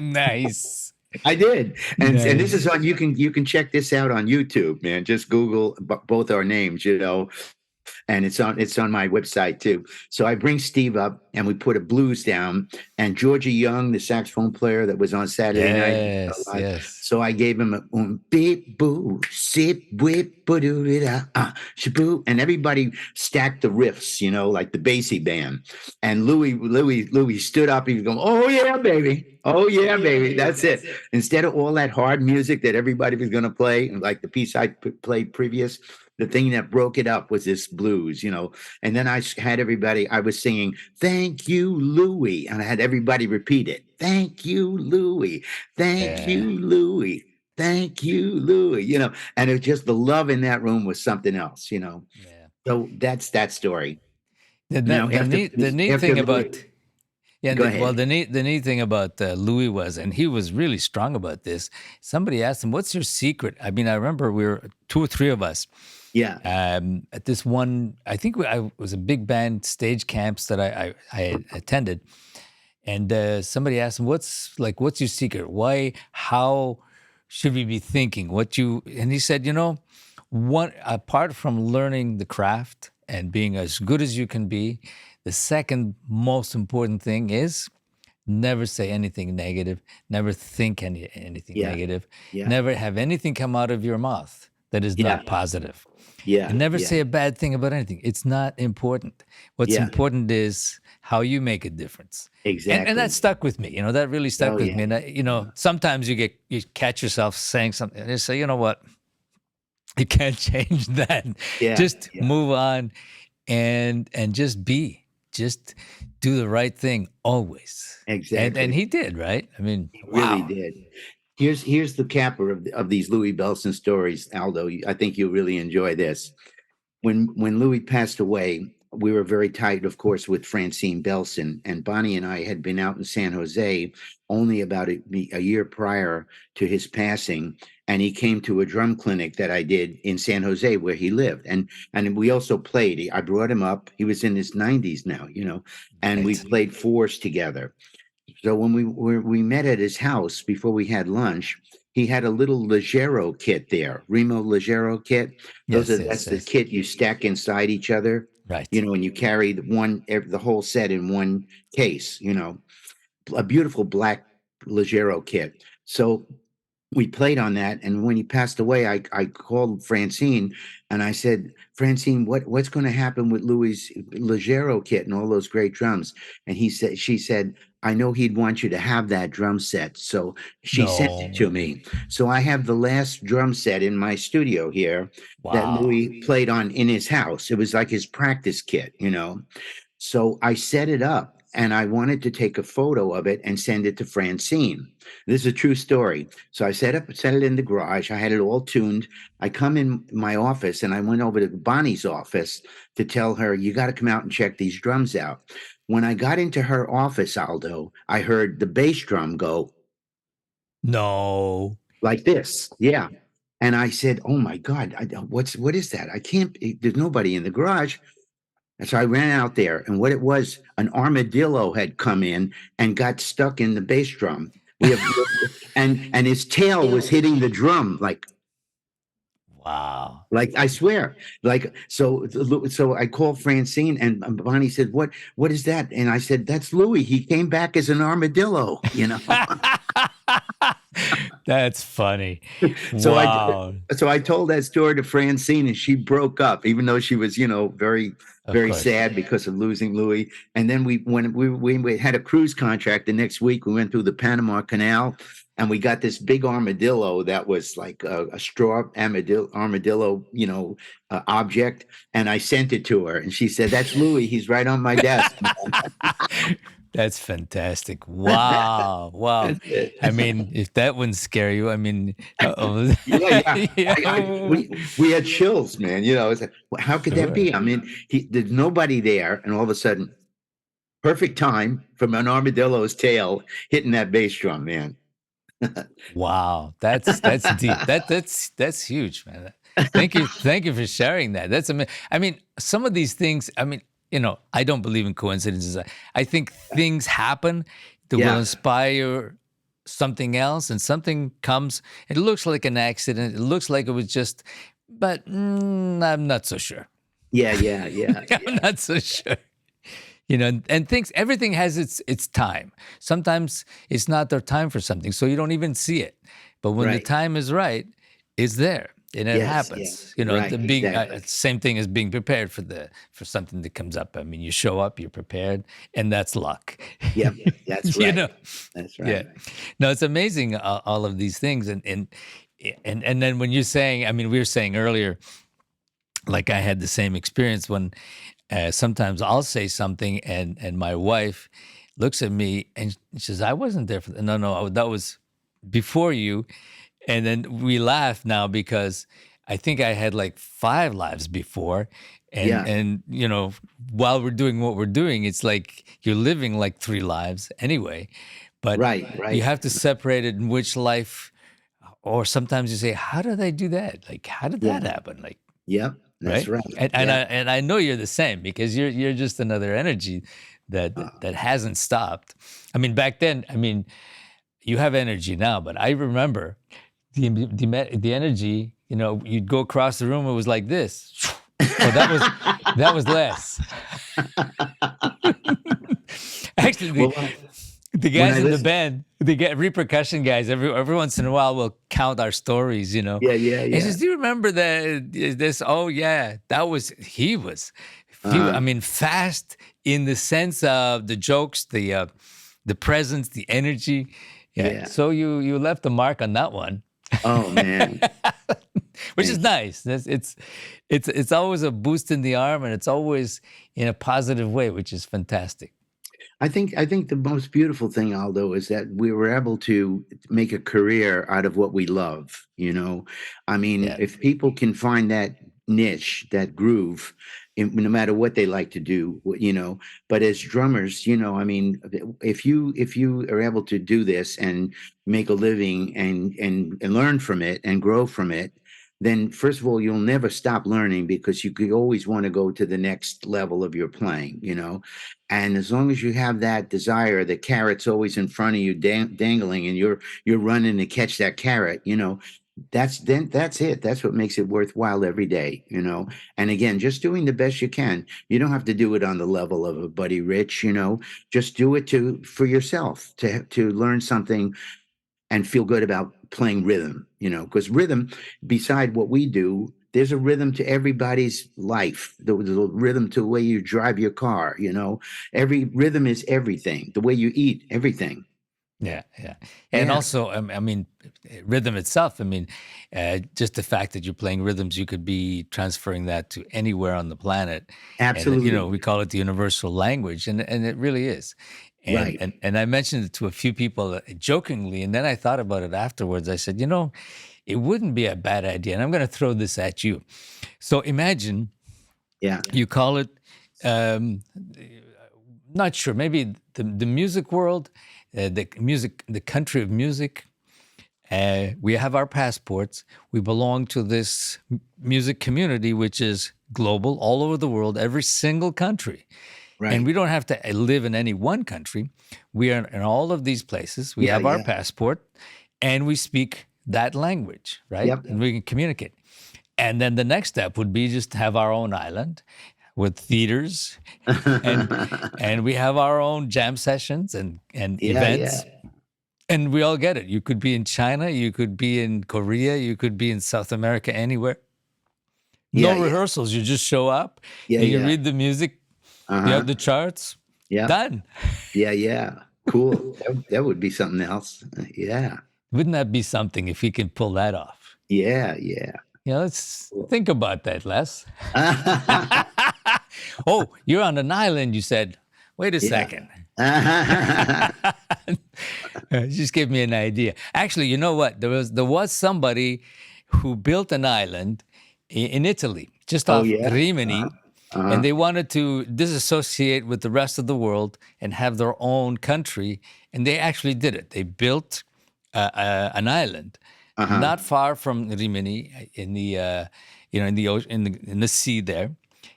Nice. I did, and this is Nice. on. You can check this out on YouTube, man. Just Google both our names, you know, and it's on my website too. So I bring Steve up, and we put a blues down, and Georgia Young, the saxophone player that was on Saturday night. Yes, yes. So I gave him a beep boo sip whip boo shaboo, and everybody stacked the riffs, you know, like the bassy band. And Louis stood up. He was going, "Oh yeah, baby! Oh yeah, baby! That's it." Instead of all that hard music that everybody was going to play, like the piece I played previous, the thing that broke it up was this blues, you know. And then I was singing, "Thank you, Louis," and I had everybody repeat it. "Thank you, Louis. Thank Yeah. you, Louis. Thank you, Louis." You know, and it was just the love in that room was something else, you know. Yeah. So that's that story. The, Now, the neat the neat after thing about yeah, go well, ahead. the neat thing about Louis was, and he was really strong about this. Somebody asked him, "What's your secret?" I mean, I remember we were two or three of us Yeah, at this one. I think I was a big band stage camps that I had attended, and somebody asked him, what's your secret? Why? How should we be thinking? What you?" And he said, one apart from learning the craft and being as good as you can be, the second most important thing is never say anything negative, never think anything yeah, negative, yeah, never have anything come out of your mouth that is yeah, not positive, yeah, and never yeah, say a bad thing about anything. It's not important. What's yeah. important is how you make a difference. And that Exactly. stuck with me. That really stuck Oh with me. yeah, And yeah, sometimes you catch yourself saying something and you say, you know what? You can't change that. yeah, Just yeah. move on and just do the right thing always. And Exactly. he did, right? I mean, He really wow. did. Here's the capper of these Louis Belson stories, Aldo. I think you'll really enjoy this. When Louis passed away, we were very tight, of course, with Francine Belson, and Bonnie and I had been out in San Jose only about a year prior to his passing, and he came to a drum clinic that I did in San Jose where he lived, and we also played. I brought him up. He was in his 90s now, you know, and we Right. played fours together. So when we met at his house before we had lunch, he had a little Leggero kit there, Remo Leggero kit. Yes, yes, That's the yes. kit you stack inside each other, you Right. know, and you carry the whole set in one case, you know, a beautiful black Leggero kit. So we played on that, and when he passed away, I called Francine and I said, Francine, what's going to happen with Louis Leggero kit and all those great drums? And she said, I know he'd want you to have that drum set, so she sent it to No. me. So I have the last drum set in my studio here that Wow. Louis played on in his house. It was like his practice kit, you know. So I set it up, and I wanted to take a photo of it and send it to Francine. This is a true story. So I set it in the garage. I had it all tuned. I come in my office, and I went over to Bonnie's office to tell her, you got to come out and check these drums out. When I got into her office, Aldo, I heard the bass drum go No. like this. Yeah. And I said, "Oh my God, what is that? I can't, there's nobody in the garage." And so I ran out there, and what it was, an armadillo had come in and got stuck in the bass drum. We have, and his tail was hitting the drum Wow. like I swear, like so. I called Francine, and Bonnie said, "What is that?" And I said, "That's Louis. He came back as an armadillo." That's funny. So I Wow. so I told that story to Francine, and she broke up, even though she was, very Of very course. sad because of losing Louis. And then we had a cruise contract the next week. We went through the Panama Canal, and we got this big armadillo that was like a straw armadillo, object. And I sent it to her, and she said, "That's Louis. He's right on my desk." That's fantastic. Wow. Wow. That's it. I mean, if that wouldn't scare you, I mean, Yeah, yeah. yeah, We had chills, man. It's like, how could that sure. be? I mean, there's nobody there, and all of a sudden, perfect time from an armadillo's tail hitting that bass drum, man. Wow. That's deep. That's huge, man. Thank you for sharing that. That's amazing. I mean, some of these things, I mean, I don't believe in coincidences. I think things happen that will Yeah, inspire something else, and something comes. It looks like an accident. It looks like it was just, but I'm not so sure. yeah, yeah, yeah, I'm not so sure. And things, everything has its time. Sometimes it's not their time for something, so you don't even see it. But when the right. time is right, it's there and it Yes, happens. yes, right, The being exactly. same thing as being prepared for something that comes up. I mean, you show up, you're prepared, and that's luck. Yep, that's you right. know, That's yeah. right. No, it's amazing, all of these things, and then when you're saying, I mean, we were saying earlier, like I had the same experience when sometimes I'll say something, and my wife looks at me and she says, "I wasn't there for that." No, that was before you. And then we laugh now because I think I had like 5 lives before. And Yeah, and while we're doing what we're doing, it's like you're living like 3 lives anyway. But right, you right. have to separate it in which life, or sometimes you say, "How did I do that? Like, how did Yeah, that happen?" Like, yep, that's right? right. And Yeah. I know you're the same, because you're just another energy that hasn't stopped. I mean, back then, I mean, you have energy now, but I remember the energy. You'd go across the room, it was like this. Oh, that was less. Actually, Well, the when guys I in the listen, band, the repercussion guys, every once in a while will count our stories. yeah, yeah, And he yeah. says, "Do you remember that this? Oh yeah, that was he was, I Uh, mean, fast in the sense of the jokes, the presence, the energy. Yeah. yeah. So you left a mark on that one." Oh man, Which is thank you. nice. It's always a boost in the arm, and it's always in a positive way, which is fantastic. I think the most beautiful thing, Aldo, is that we were able to make a career out of what we love. I mean, Yeah. if people can find that niche, that groove, no matter what they like to do, But as drummers, I mean, if you are able to do this and make a living and learn from it and grow from it, then first of all, you'll never stop learning because you could always want to go to the next level of your playing. And as long as you have that desire, the carrot's always in front of you, dangling, and you're running to catch that carrot. That's it. That's what makes it worthwhile every day. And again, just doing the best you can. You don't have to do it on the level of a Buddy Rich. Just do it for yourself to learn something and feel good about playing rhythm. Because rhythm, beside what we do, there's a rhythm to everybody's life. There's a rhythm to the way you drive your car. Every rhythm is everything. The way you eat, everything. Yeah, yeah. And Yeah, also, I mean, rhythm itself, I mean, just the fact that you're playing rhythms, you could be transferring that to anywhere on the planet. And, absolutely. we call it the universal language, and it really is. And, Right. and, and I mentioned it to a few people jokingly, and then I thought about it afterwards. I said, it wouldn't be a bad idea. And I'm going to throw this at you. So imagine Yeah. you call it, um, not sure, maybe the music world, the country of music. We have our passports. We belong to this music community, which is global, all over the world, every single country. And Right. we don't have to live in any one country. We are in all of these places. We Yeah. have our Yeah. passport and we speak that language, right? Yep. And we can communicate. And then the next step would be just to have our own island with theaters and and we have our own jam sessions and Yeah. Yeah. events. And we all get it. You could be in China, you could be in Korea, you could be in South America, anywhere. No Yeah. Yeah. rehearsals. You just show up Yeah. and you Yeah. read the music, you Uh-huh. have the charts, Yeah. done. Yeah. Yeah. Cool. That would be something else. Yeah. Wouldn't that be something if he could pull that off? Yeah. Yeah. Let's Cool. think about that, Les. Oh, you're on an island, you said. Wait a Yeah. second. Just give me an idea. Actually, you know what? There was somebody who built an island in Italy, just Oh off yeah. Rimini, Uh-huh. and they wanted to disassociate with the rest of the world and have their own country, and they actually did it. They built an island Uh-huh. not far from Rimini in the in the ocean, in the sea there,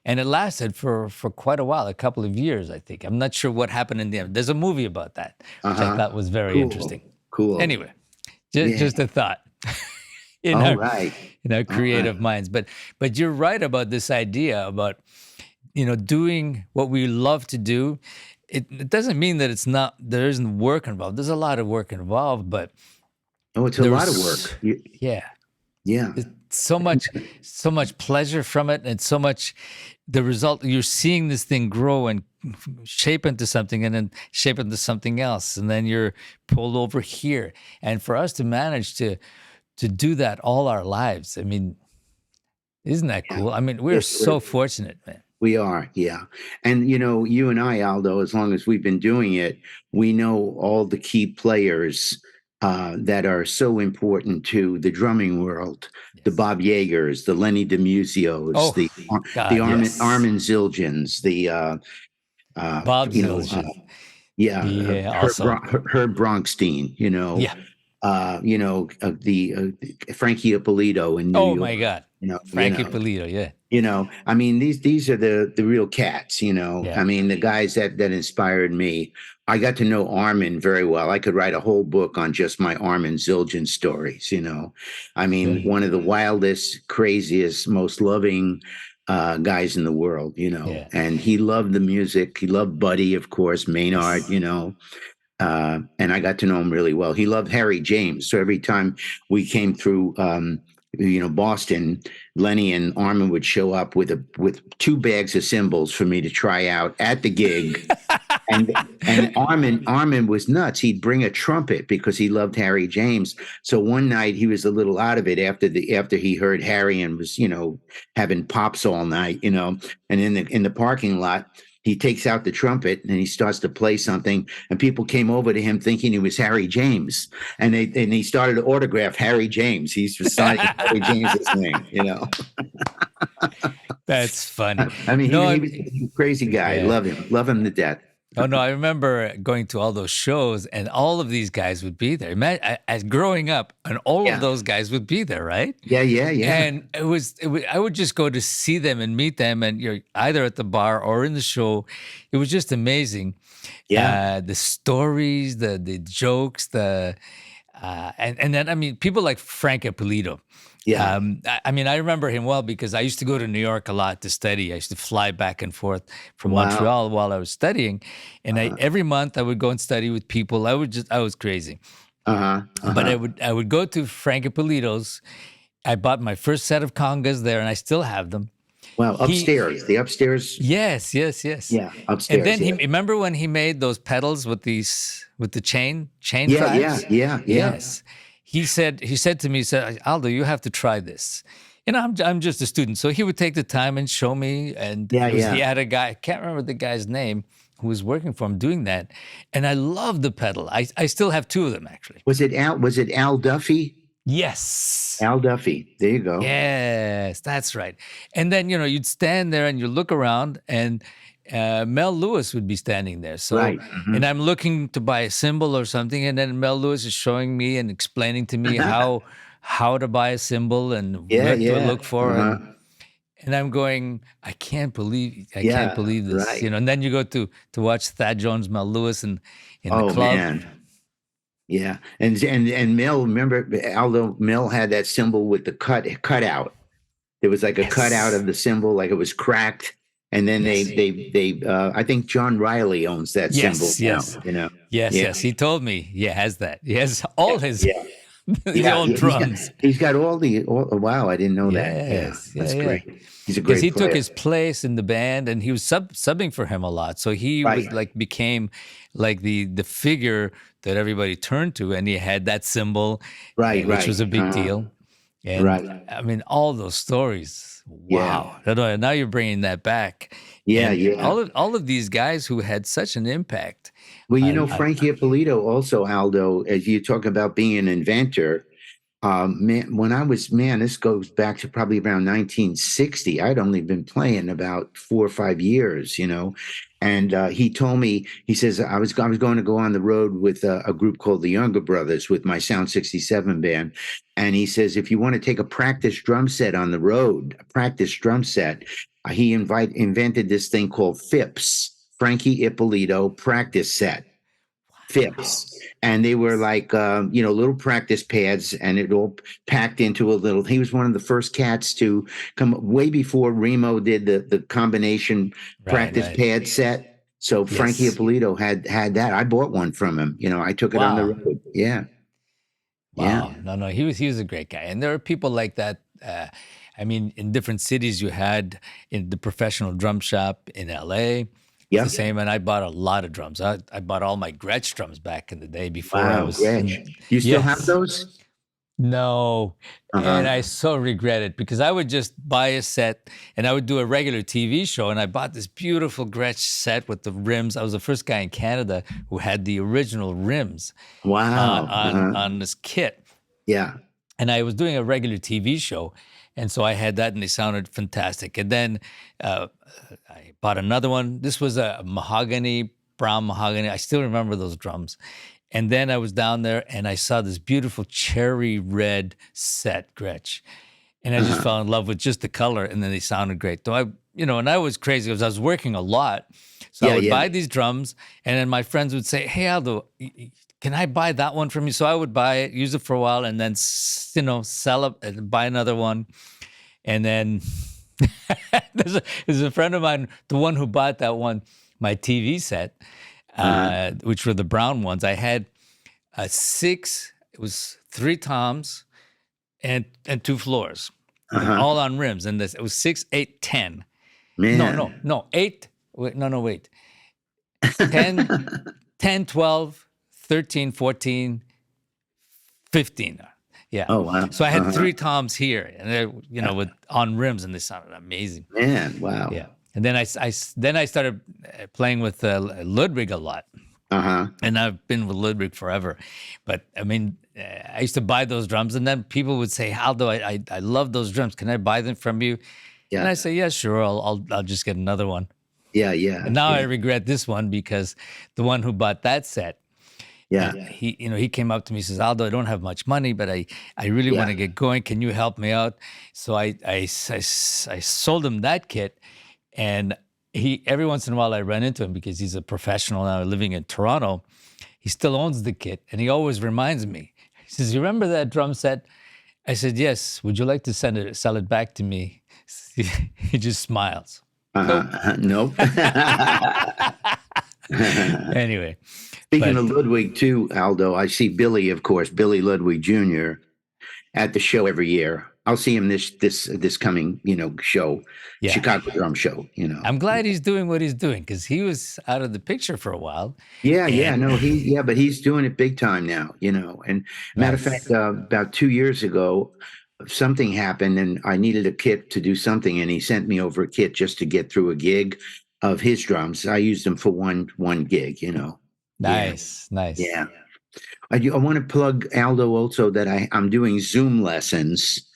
and it lasted for quite a while, a couple of years, I think. I'm not sure what happened in the end. There's a movie about that, which I Uh-huh. thought was very Cool. interesting. Cool. Anyway, Yeah. just a thought in All our right. in our All right. creative minds. But you're right about this idea about doing what we love to do. It doesn't mean that there isn't work involved. There's a lot of work involved, but Oh, it's a lot of there's work. yeah, Yeah. so much pleasure from it, and so much the result. You're seeing this thing grow and shape into something, and then shape into something else, and then you're pulled over here. And for us to manage to do that all our lives, I mean, isn't that Yeah. cool? I mean, we're so fortunate, man. We are, yeah. And you and I, Aldo, as long as we've been doing it, we know all the key players that are so important to the drumming world. The Yes. Bob Yegers, the Lenny DeMusios, Oh the God, yes. Armin Zildjians, the Bob you know, Zildjian. yeah, Yeah, also. Herb Bronstein, Yeah. the Frankie Ippolito in New Oh York. my God. You Frankie know, Polito, yeah. I mean, these are the real cats, Yeah. I mean, the guys that inspired me. I got to know Armin very well. I could write a whole book on just my Armin Zildjian stories, I mean, Good. one of the wildest, craziest, most loving guys in the world, Yeah. and he loved the music. He loved Buddy, of course, Maynard, and I got to know him really well. He loved Harry James. So every time we came through, Boston, Lenny and Armin would show up with 2 bags of cymbals for me to try out at the gig. and Armin was nuts. He'd bring a trumpet because he loved Harry James. So one night he was a little out of it after he heard Harry and was, having pops all night, and in the parking lot, he takes out the trumpet and he starts to play something, and people came over to him thinking he was Harry James, and he started to autograph Harry James. He's signing Harry James's name, That's funny. I mean, No, he was a crazy guy. Yeah. Love him to death. Oh no, I remember going to all those shows, and all of these guys would be there. As growing up, and all Yeah. of those guys would be there, right? Yeah. And it was I would just go to see them and meet them, and you're either at the bar or in the show. It was just amazing. Yeah. The stories, the jokes, and then I mean, people like Frank Ippolito. Yeah. I mean, I remember him well because I used to go to New York a lot to study. I used to fly back and forth from Wow. Montreal while I was studying, and every month I would go and study with people. I was crazy, but I would go to Frank Ippolito's. I bought my first set of congas there, and I still have them. Well, upstairs, the upstairs. Yes. Yeah, upstairs. And then yeah. remember when he made those pedals with the chain Yeah, drives? yeah. Yes. He said to me, he said, Aldo, you have to try this. I'm just a student. So he would take the time and show me. And Yeah, he had a guy, I can't remember the guy's name, who was working for him doing that. And I love the pedal. I still have 2 of them, actually. Was it Al Duffy? Yes. Al Duffy. There you go. Yes, that's right. And then, you'd stand there and you look around, and Mel Lewis would be standing there. So, Right. Mhm. and I'm looking to buy a cymbal or something, and then Mel Lewis is showing me and explaining to me how to buy a cymbal and Yeah, what to yeah. look for. And I'm going, I can't Yeah, believe this, right. And then you go to watch Thad Jones, Mel Lewis, and in the Oh club. man. Yeah. And Mill, remember Aldo Mill had that symbol with the cutout. There was like a cutout Yes, of the symbol, like it was cracked. And then yes, I think John Riley owns that symbol yes, now, yes, yes, Yeah. yes. He told me he has that. He has all his Yeah. the Yeah. old drums. He's got wow. I didn't know that. Yeah. Yes, yeah, That's yeah. great. He's a Because great he took player. his place in the band, and he was subbing for him a lot. So he Right. was like became like the figure that everybody turned to, and he had that symbol, Right. which Right. was a big deal. And Right. I mean, all those stories. Yeah. Wow! I don't know, now you're bringing that back, Yeah. and Yeah. all of these guys who had such an impact Well, on Frankie Ippolito also, Aldo, as you talk about being an inventor, man, this goes back to probably around 1960. I'd only been playing about 4 or 5 years, And he told me, he says, I was going to go on the road with a group called the Younger Brothers with my Sound 67 band. And he says, if you want to take a practice drum set on the road, a practice drum set, he invented this thing called FIPS, Frankie Ippolito practice set. FIPS, and they were like little practice pads, and it all packed into a little. He was one of the first cats to come way before Remo did the combination right, practice right. pad set. So Frankie Yes. Ippolito had that. I bought one from him. I took it on the Wow. road. Yeah, yeah, Wow. No, no, he was a great guy. And there are people like that. I mean, in different cities, you had in the professional drum shop in LA. It's yeah. the same. And I bought a lot of drums. I bought all my Gretsch drums back in the day before I Wow, was Gretsch. in. Do you still have Yes. those? No. Uh And huh. I so regret it because I would just buy a set and I would do a regular TV show. And I bought this beautiful Gretsch set with the rims. I was the first guy in Canada who had the original rims Wow. Uh huh. on this kit. Yeah. And I was doing a regular TV show, and so I had that, and they sounded fantastic. And then uh, I bought another one. This was a brown mahogany. I still remember those drums. And then I was down there, and I saw this beautiful cherry red set Gretsch, and I Uh just huh. fell in love with just the color. And then they sounded great. So and I was crazy because I was working a lot, so I Yeah. would Yeah. buy these drums, and then my friends would say, "Hey, Aldo, can I buy that one from you?" So I would buy it, use it for a while, and then sell it and buy another one. And then there's a friend of mine, the one who bought that one, my TV set, Uh huh. which were the brown ones. I had six. It was three toms and two floors, Uh and huh. all on rims. And it was 6, 8, 10. No, no, Man. no, 8. Wait, no, no, wait. 10, 10, 12, 13, 14, 15. Yeah. Oh wow. So I Uh had huh. three toms here, and they, with on rims, and they sounded amazing. Man. Wow. Yeah. And then then I started playing with Ludwig a lot, Uh huh. and I've been with Ludwig forever. But I mean, I used to buy those drums, and then people would say, "Aldo, I love those drums. Can I buy them from you?" And Yeah. I say, "Yeah, sure. I'll just get another one." Yeah. Yeah. And now I Yeah. regret this one because the one who bought that set, Yeah. he came up to me and says, "Aldo, I don't have much money, but I really want Yeah. to get going. Can you help me out?" So I sold him that kit, and every once in a while I run into him because he's a professional now living in Toronto. He still owns the kit, and he always reminds me. He says, "You remember that drum set?" I said, "Yes. Would you like to sell it back to me?" He just smiles. Uh-huh. Nope. Nope. Anyway, Speaking but of Ludwig, too, Aldo, I see Billy, of course, Billy Ludwig Jr. at the show every year. I'll see him this coming, show, yeah, Chicago Drum Show. I'm glad he's doing what he's doing because he was out of the picture for a while. Yeah, yeah, And no, but he's doing it big time now. And matter of fact, nice. about 2 years ago, something happened, and I needed a kit to do something, and he sent me over a kit just to get through a gig of his drums. I used them for one gig. Yeah, Nice, nice. yeah. I want to plug Aldo also that I'm doing Zoom lessons,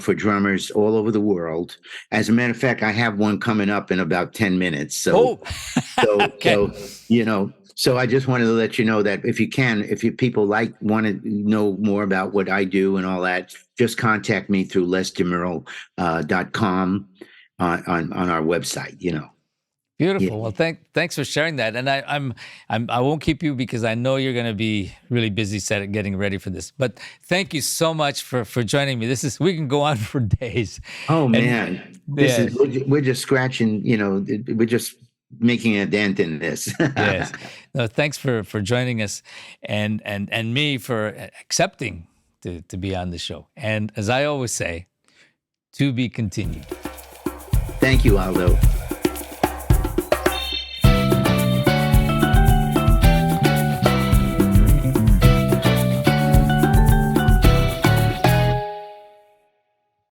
for drummers all over the world. As a matter of fact, I have one coming up in about 10 minutes. So, Oh, so, okay. so, so I just wanted to let you know that if people want to know more about what I do and all that, just contact me through lesdemerle.com. on our website. Beautiful. Yeah. Well, thanks for sharing that. And I won't keep you because I know you're going to be really busy getting ready for this. But thank you so much for joining me. We can go on for days. Oh And man, yes, we're just scratching. We're just making a dent in this. yes. No, thanks for joining us, and me for accepting to be on the show. And as I always say, to be continued. Thank you, Aldo.